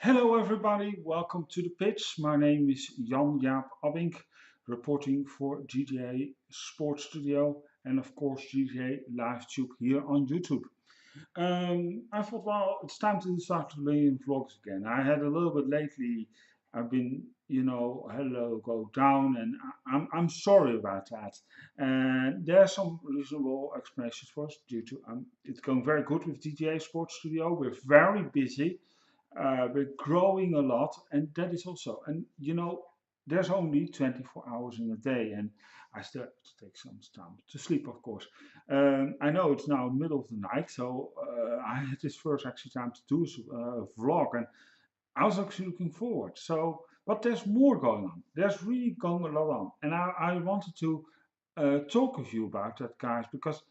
Hello everybody, welcome to the pitch. My name is Jan-Jaap reporting for GTA Sports Studio and of course GTA LiveTube here on YouTube. I thought, well, it's time to start doing vlogs again. I had a little bit lately, I've been, hello, go down, and I'm sorry about that. And there are some reasonable explanations for us due to it's going very good with GTA Sports Studio. We're very busy. We're growing a lot, and that is also, and there's only 24 hours in a day, and I still have to take some time to sleep, of course. I know it's now middle of the night, so I had this first actually time to do a vlog, and I was actually looking forward. So, but there's more going on. There's really going a lot on, and I wanted to talk with you about that, guys, because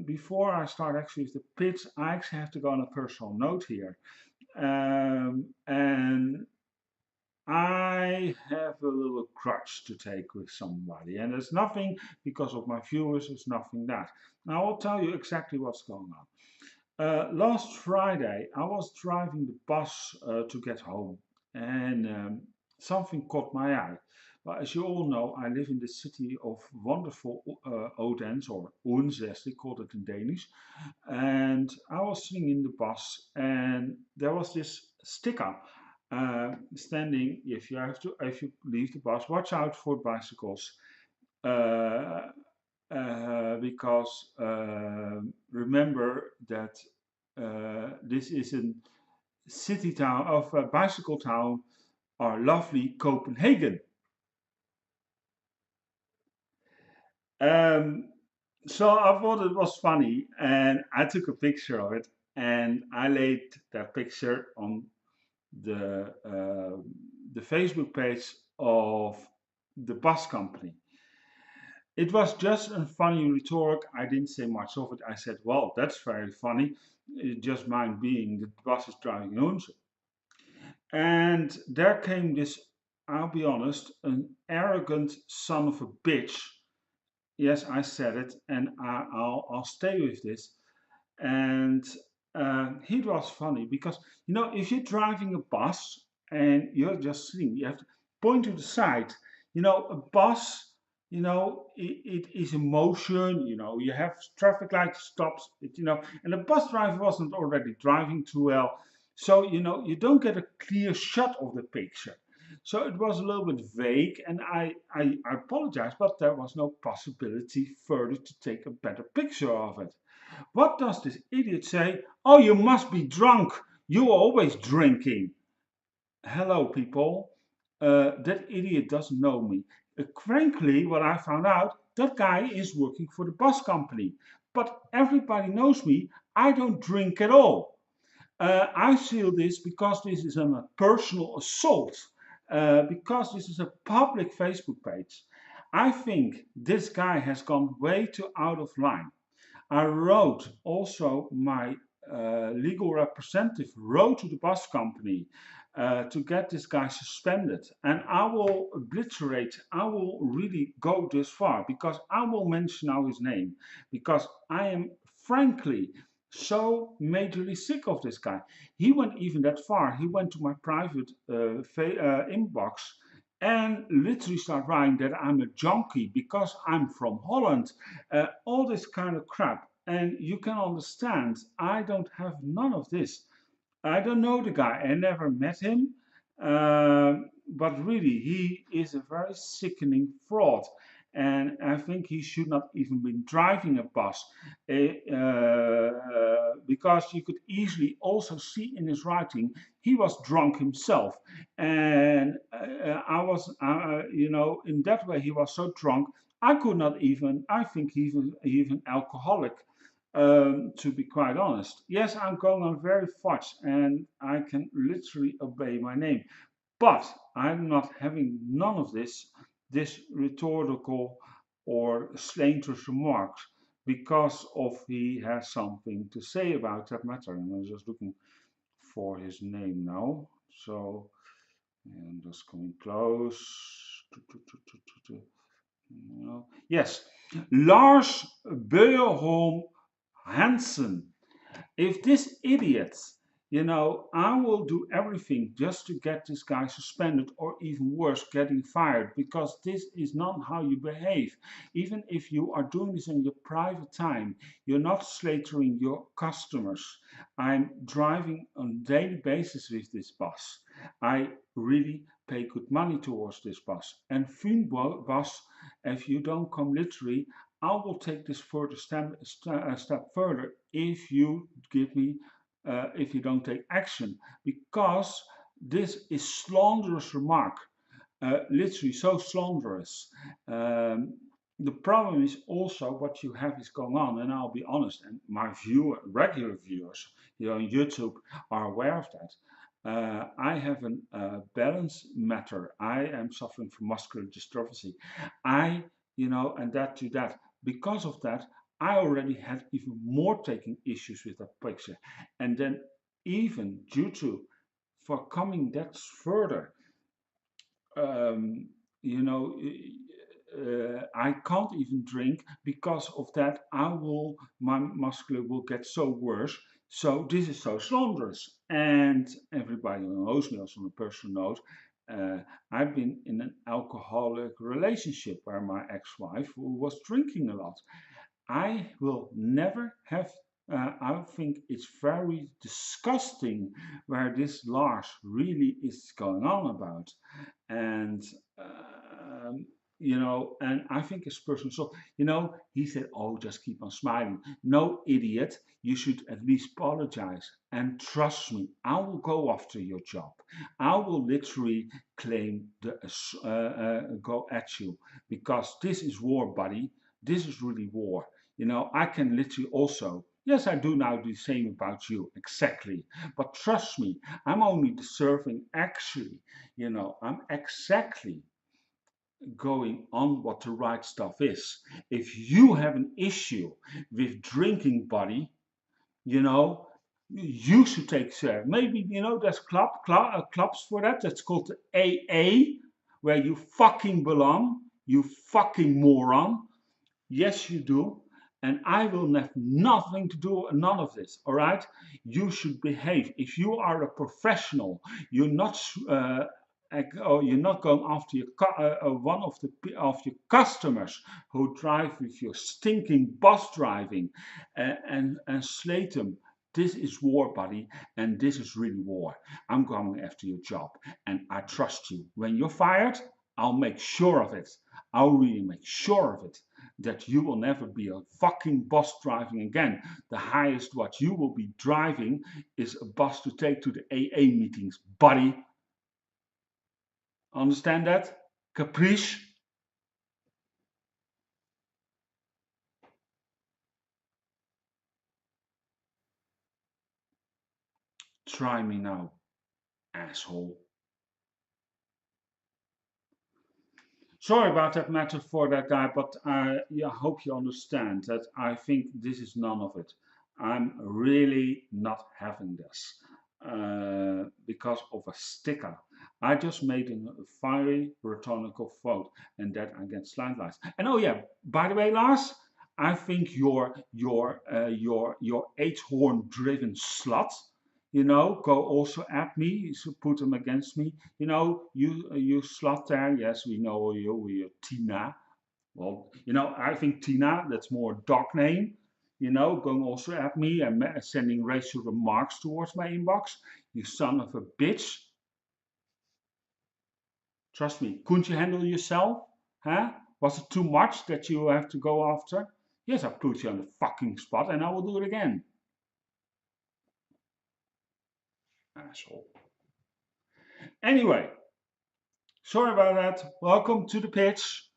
before I start actually with the pitch, I actually have to go on a personal note here. And I have a little grudge to take with somebody, and it's nothing because of my viewers, it's nothing that. Now I'll tell you exactly what's going on. Last Friday, I was driving the bus to get home, and something caught my eye. Well, as you all know, I live in the city of wonderful Odense, or Odense as they called it in Danish. And I was sitting in the bus, and there was this sticker standing. If you leave the bus, watch out for bicycles, uh, because remember that this is a city town of a bicycle town, our lovely Copenhagen. Um, so I thought it was funny, and I took a picture of it, and I laid that picture on the uh, the Facebook page of the bus company. It was just a funny rhetoric. I didn't say much of it. I said, "Well, that's very funny. Just mind being the bus is driving Odense." And there came this, I'll be honest, an arrogant son of a bitch. Yes, I said it, and I'll stay with this. And he was funny because, if you're driving a bus and you're just sitting, you have to point to the side. A bus, it is in motion. You have traffic light stops. And the bus driver wasn't already driving too well, so you don't get a clear shot of the picture. So it was a little bit vague, and I apologize, but there was no possibility further to take a better picture of it. What does this idiot say? Oh, you must be drunk. You are always drinking. Hello, people. That idiot doesn't know me. Frankly, what I found out, that guy is working for the bus company. But everybody knows me. I don't drink at all. I feel this because this is a personal assault, because this is a public Facebook page. I think this guy has gone way too out of line. I wrote also my legal representative wrote to the bus company to get this guy suspended, and I will obliterate. I will really go this far because I will mention now his name because I am frankly so majorly sick of this guy. He went even that far. He went to my private inbox and literally start writing that I'm a junkie because I'm from Holland, all this kind of crap. And you can understand, I don't have none of this. I don't know the guy, I never met him, but really, he is a very sickening fraud. And I think he should not even be driving a bus, because you could easily also see in his writing he was drunk himself, and I was, in that way he was so drunk I could not even. I think even alcoholic, to be quite honest. Yes, I'm going on very fast and I can literally obey my name. But I'm not having none of this rhetorical or slanderous remarks because of he has something to say about that matter. And I'm just looking for his name now. So, and just coming close. Yes, Lars Beuerholm Hansen. If this idiot, I will do everything just to get this guy suspended or even worse, getting fired, because this is not how you behave. Even if you are doing this in your private time, you're not slaughtering your customers. I'm driving on a daily basis with this bus. I really pay good money towards this bus. And FynBus, if you don't come literally, I will take this further step further if you give me if you don't take action, because this is slanderous remark, literally so slanderous. The problem is also what you have is going on, and I'll be honest, and my regular viewers here on YouTube are aware of that. I have a balance matter. I am suffering from muscular dystrophy. I, and that to that. Because of that, I already had even more taking issues with that picture. And then even due to for coming that further, um, you know, I can't even drink because of that. My muscular will get so worse. So this is so slanderous. And everybody who knows me also on a personal note, uh, I've been in an alcoholic relationship where my ex-wife was drinking a lot. I will never have. I think it's very disgusting where this Lars really is going on about, and um, and I think this person. So he said, "Oh, just keep on smiling." No, idiot. You should at least apologize and trust me. I will go after your job. I will literally claim go at you because this is war, buddy. This is really war. I can literally also, yes, I do now the same about you, exactly. But trust me, I'm only deserving actually, I'm exactly going on what the right stuff is. If you have an issue with drinking, buddy, you know, you should take care. Maybe, there's clubs for that. That's called the AA, where you fucking belong, you fucking moron. Yes, you do. And I will have nothing to do, none of this. All right. You should behave. If you are a professional, you're not. Or you're not going after one of your customers who drive with your stinking bus driving, and slate them. This is war, buddy, and this is really war. I'm going after your job, and I trust you. When you're fired, I'll make sure of it. I'll really make sure of it that you will never be a fucking bus driving again. The highest what you will be driving is a bus to take to the AA meetings, buddy. Understand that? Caprice? Try me now, asshole. Sorry about that matter for that guy, but I hope you understand that I think this is none of it. I'm really not having this because of a sticker. I just made a fiery rhetorical vote, and that I get slide lights. And oh yeah, by the way, Lars, I think your eight horn driven slut, go also at me, so put them against me. You slut there. Yes, we know you. We're Tina. Well, I think Tina, that's more a dog name. Going also at me and sending racial remarks towards my inbox. You son of a bitch. Trust me. Couldn't you handle yourself? Huh? Was it too much that you have to go after? Yes, I put you on the fucking spot and I will do it again. Asshole. Anyway, sorry about that. Welcome to the pitch.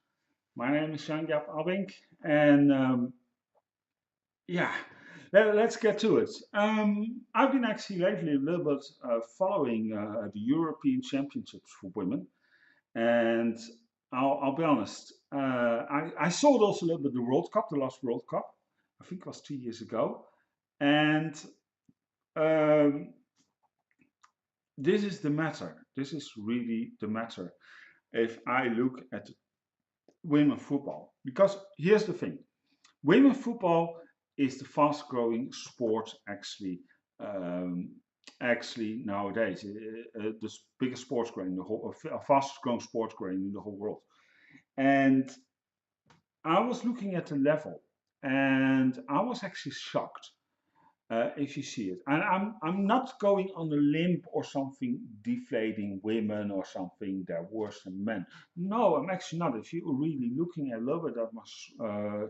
My name is Jan-Jaap, and yeah, let's get to it. I've been actually lately a little bit following the European Championships for women, and I'll be honest, I saw it also a little bit the World Cup, the last World Cup, I think it was 2 years ago, and um, this is the matter. This is really the matter. If I look at women football, because here's the thing. Women football is the fast growing sport actually um, actually nowadays the biggest sports grain in the whole, fastest growing sports grain in the whole world. And I was looking at the level, and I was actually shocked if you see it. And I'm not going on a limb or something deflating women or something they're worse than men. No, I'm actually not. If you're really looking a little bit at my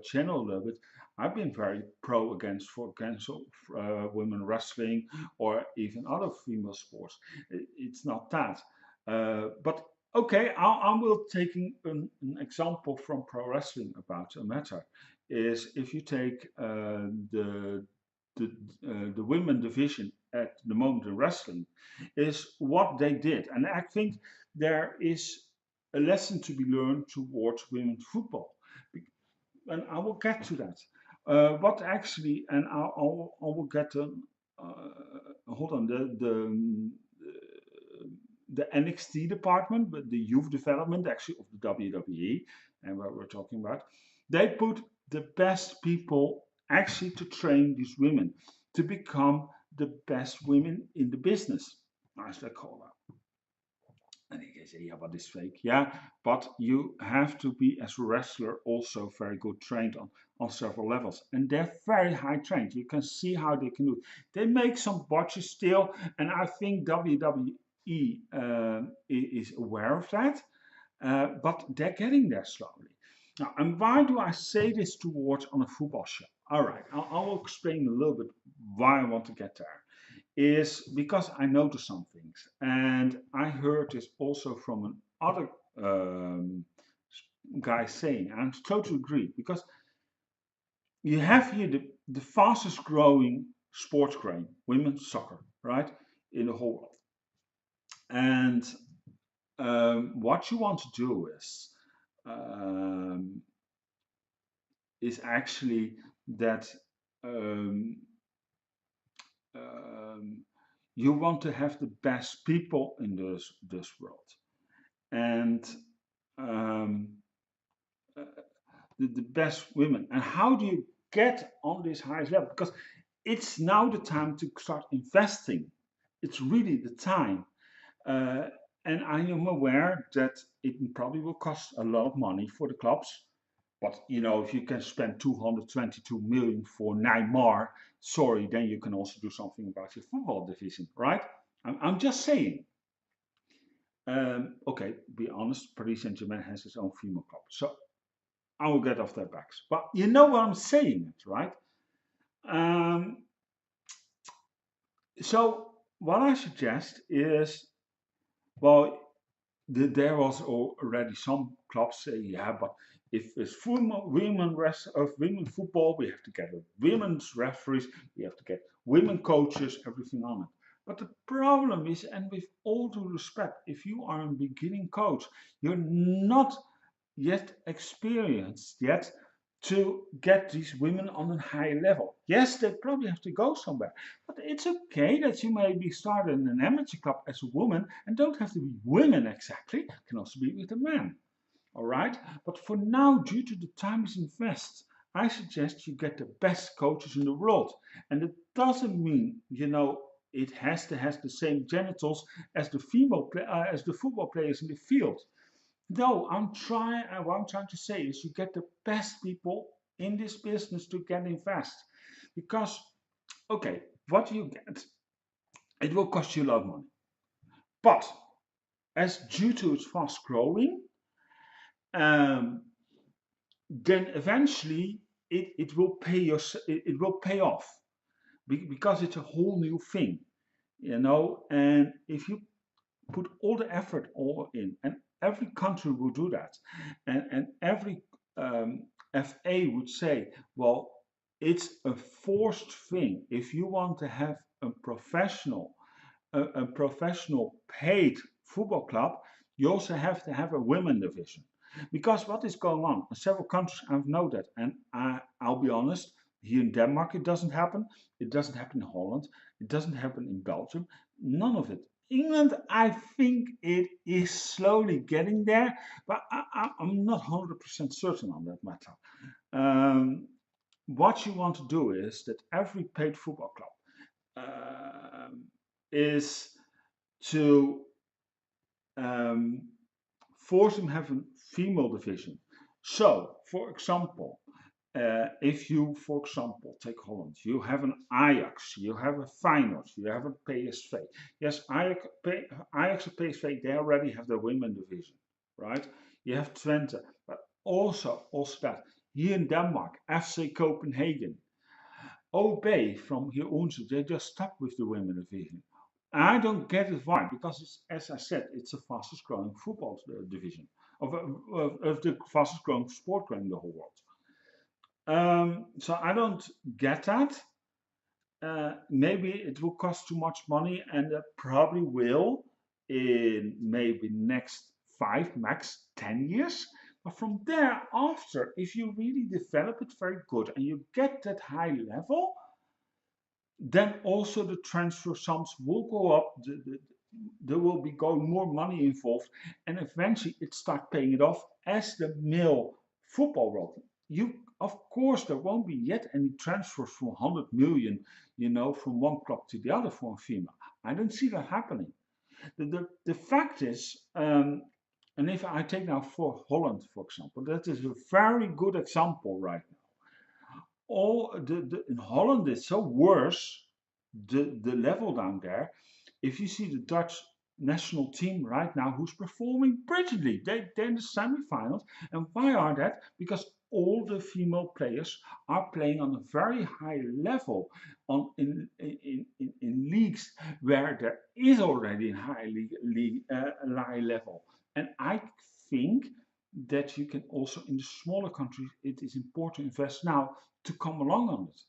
channel a little bit, I've been very pro against women wrestling or even other female sports. It's not that. But okay, I will taking an example from pro wrestling about a matter. Is if you take the the women division at the moment in wrestling is what they did, and I think there is a lesson to be learned towards women's football, and I will get to that. What actually, and I will get to. Hold on, the NXT department, but the youth development actually of the WWE, and what we're talking about, they put the best people actually to train these women to become the best women in the business, as they call them. And you can say, yeah, but it's fake. Yeah, but you have to be, as a wrestler, also very good trained on several levels. And they're very high trained. You can see how they can do it. They make some botches still, and I think WWE is aware of that, but they're getting there slowly. Now, and why do I say this towards on a football show? All right, I will explain a little bit why I want to get there is because I noticed some things, and I heard this also from another guy saying, and I totally agree, because you have here the fastest growing sports grain, women's soccer, right, in the whole world. And what you want to do um, is actually that um, um, you want to have the best people in this world, and um, uh, the best women. And how do you get on this highest level? Because it's now the time to start investing. It's really the time. Uh, and I am aware that it probably will cost a lot of money for the clubs. But you know, if you can spend 222 million for Neymar, sorry, then you can also do something about your football division, right? I'm just saying. Okay, be honest, Paris Saint-Germain has its own female club, so I will get off their backs. But you know what I'm saying, right? Um, so what I suggest is, well, there was already some clubs say, yeah, but if it's women football, we have to get women's referees, we have to get women coaches, everything on it. But the problem is, and with all due respect, if you are a beginning coach, you're not yet experienced yet to get these women on a high level. Yes, they probably have to go somewhere, but it's okay that you maybe start in an amateur club as a woman and don't have to be women exactly. It can also be with a man. All right, but for now, due to the time is invest, I suggest you get the best coaches in the world, and it doesn't mean it has to have the same genitals as the as the football players in the field. No, what I'm trying to say is you get the best people in this business to get invest. Because, okay, what you get, it will cost you a lot of money. But as due to its fast growing, um, then eventually it will it will pay off because it's a whole new thing, and if you put all the effort all in, and every country will do that, and every FA would say, well, it's a forced thing. If you want to have a professional paid football club, you also have to have a women division. Because what is going on in several countries, I've known that, and I'll be honest, here in Denmark it doesn't happen. It doesn't happen in Holland. It doesn't happen in Belgium. None of it. England, I think it is slowly getting there, but I'm not 100% certain on that matter. What you want to do is that every paid football club, is to um, force them to have a female division. So, for example, if you, for example, take Holland, you have an Ajax, you have a Feyenoord, you have a PSV. Yes, Ajax and PSV, they already have their women division, right? You have Twente, but also that. Here in Denmark, FC Copenhagen, OB from here also, they just stopped with the women division. I don't get it why, because it's, as I said, it's the fastest growing football division of the fastest growing sport in the whole world. So I don't get that. Maybe it will cost too much money, and that probably will in maybe next 5 max 10 years. But from there after, if you really develop it very good and you get that high level, then also the transfer sums will go up. There will be going more money involved, and eventually it start paying it off as the male football world. You, of course, there won't be yet any transfers for 100 million, from one club to the other for a female. I don't see that happening. The fact is, and if I take now for Holland, for example, that is a very good example right now. In Holland it's so worse, the level down there. If you see the Dutch national team right now, who's performing brilliantly, they're in the semi-finals. And why are that? Because all the female players are playing on a very high level in leagues where there is already a high level. And I think that you can also in the smaller countries, it is important to invest now to come along on it.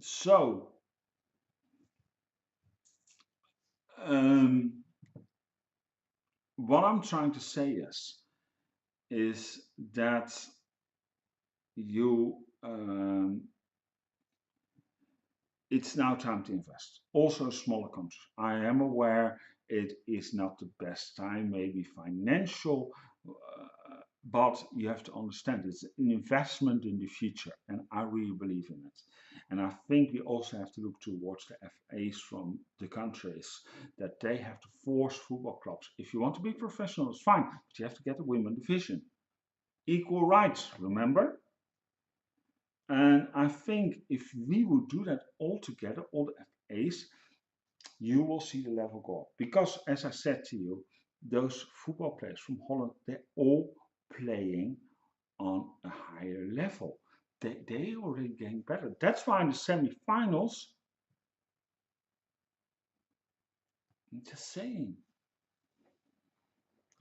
So, um, what I'm trying to say is that you it's now time to invest. Also, smaller countries. I am aware it is not the best time, maybe financial, but you have to understand it's an investment in the future, and I really believe in it. And I think we also have to look towards the FAs from the countries that they have to force football clubs. If you want to be professional, it's fine, but you have to get a women division. Equal rights, remember? And I think if we would do that all together, all the FAs, you will see the level go up. Because, as I said to you, those football players from Holland, they're all playing on a higher level. They already getting better. That's why in the semi-finals, I'm just saying.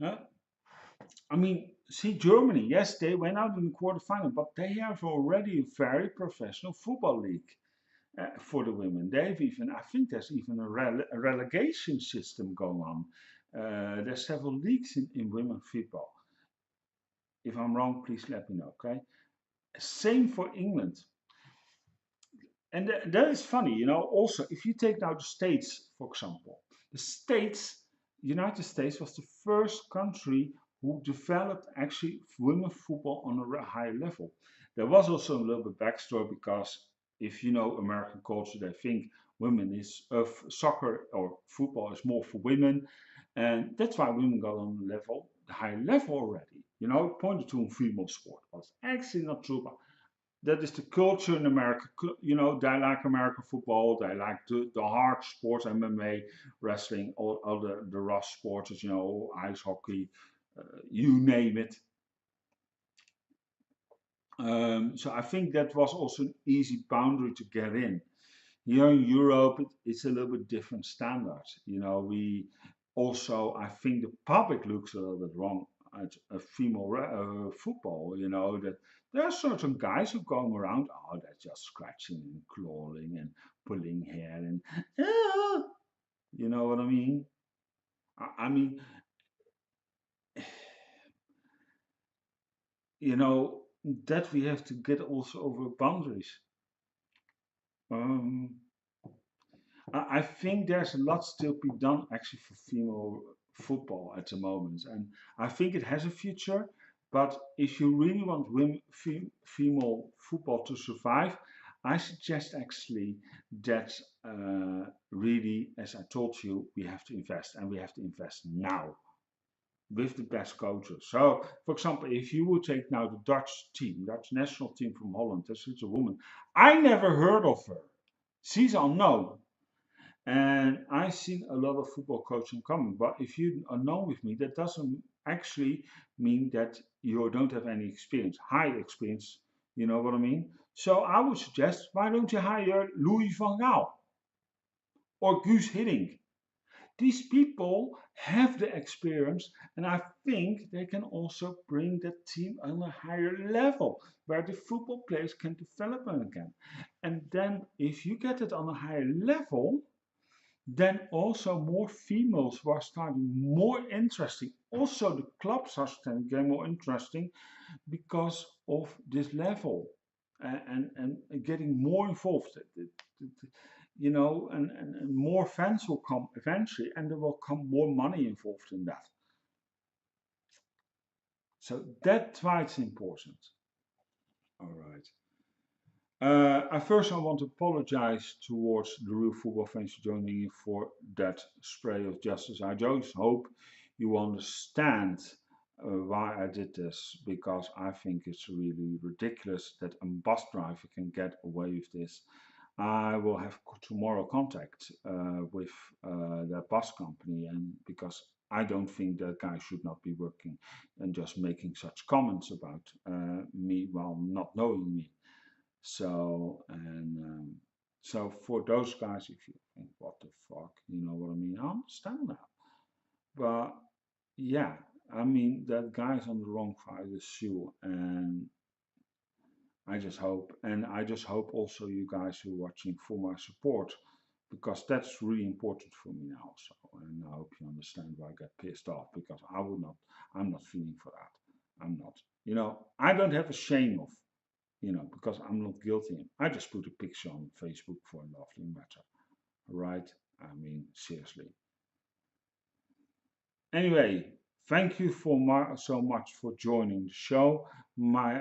I mean, see Germany, yes, they went out in the quarterfinal, but they have already a very professional football league for the women. They've even, I think there's even a relegation system going on. There's several leagues in women football. If I'm wrong, please let me know, okay? Same for England. And that is funny, also, if you take now the States, for example, United States was the first country who developed actually women football on a higher level. There was also a little bit backstory because if you know American culture, they think women is of soccer or football is more for women, and that's why women got on the higher level already. Pointed to a female sport, but it's actually not true. But that is the culture in America. They like American football. They like the hard sports, MMA, wrestling, all the rough sports, ice hockey, you name it. So I think that was also an easy boundary to get in. Here in Europe, it's a little bit different standards. We also, I think the public looks a little bit wrong at a female football. That there are certain guys who going around, oh, they're just scratching and clawing and pulling hair and, you know what I mean? I mean, that we have to get also over boundaries. Um, I think there's a lot still to be done actually for female football at the moment, and I think it has a future. But if you really want female football to survive, I suggest actually that really, as I told you, we have to invest, and we have to invest now with the best coaches. So, for example, if you would take now the Dutch team, Dutch national team from Holland, this is a woman. I never heard of her. She's unknown. And I've seen a lot of football coaching coming. But if you are known with me, that doesn't actually mean that you don't have any experience, high experience. You know what I mean? So I would suggest, why don't you hire Louis van Gaal or Guus Hiddink? These people have the experience, and I think they can also bring the team on a higher level where the football players can develop again. And then, if you get it on a higher level, then also more females were starting more interesting. Also, the clubs are starting to get more interesting because of this level and getting more involved. You know, and more fans will come eventually, and there will come more money involved in that. So that's why it's important. All right. At first, I want to apologize towards the real football fans joining in for that spray of justice. I just hope you understand why I did this, because I think it's really ridiculous that a bus driver can get away with this. I will have tomorrow contact with that bus company, and because I don't think that guy should not be working and just making such comments about me while not knowing me. So for those guys, if you think, what the fuck, you know what I mean? I understand that. But yeah, I mean, that guy's on the wrong side of the shoe, and I just hope also you guys who are watching for my support, because that's really important for me now also. And I hope you understand why I get pissed off, because I'm not feeling for that. I'm not. You know, I don't have a shame of, you know, because I'm not guilty. I just put a picture on Facebook for a lovely matter, right? I mean, seriously. Anyway, thank you so much for joining the show. My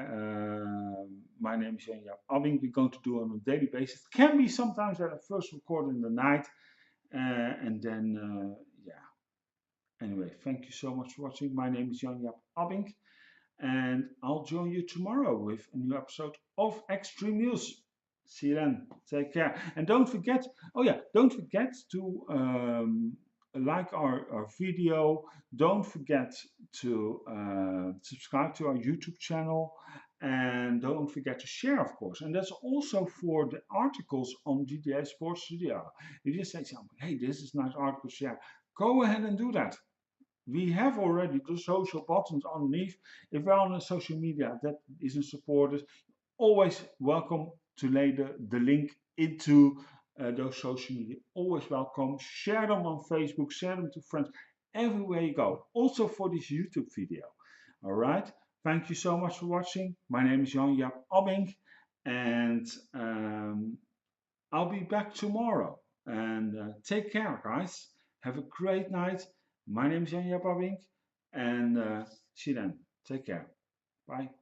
name is Jan-Jaap Abbing. We're going to do it on a daily basis. It can be sometimes that I first record in the night, and then yeah. Anyway, thank you so much for watching. My name is Jan-Jaap Abbing, and I'll join you tomorrow with a new episode of Extreme News. See you then. Take care. And don't forget, oh yeah, don't forget to like our video. Don't forget to subscribe to our YouTube channel. And don't forget to share, of course. And that's also for the articles on GTA Sports Studio. If you say something, hey, this is a nice article, share, go ahead and do that. We have already the social buttons underneath. If we're on a social media that isn't supported, always welcome to lay the link into those social media. Always welcome. Share them on Facebook, share them to friends, everywhere you go. Also for this YouTube video. All right. Thank you so much for watching. My name is Jan-Jaap Abbing, and I'll be back tomorrow. And take care, guys. Have a great night. My name is Jan-Jaap Abbing, and see you then. Take care. Bye.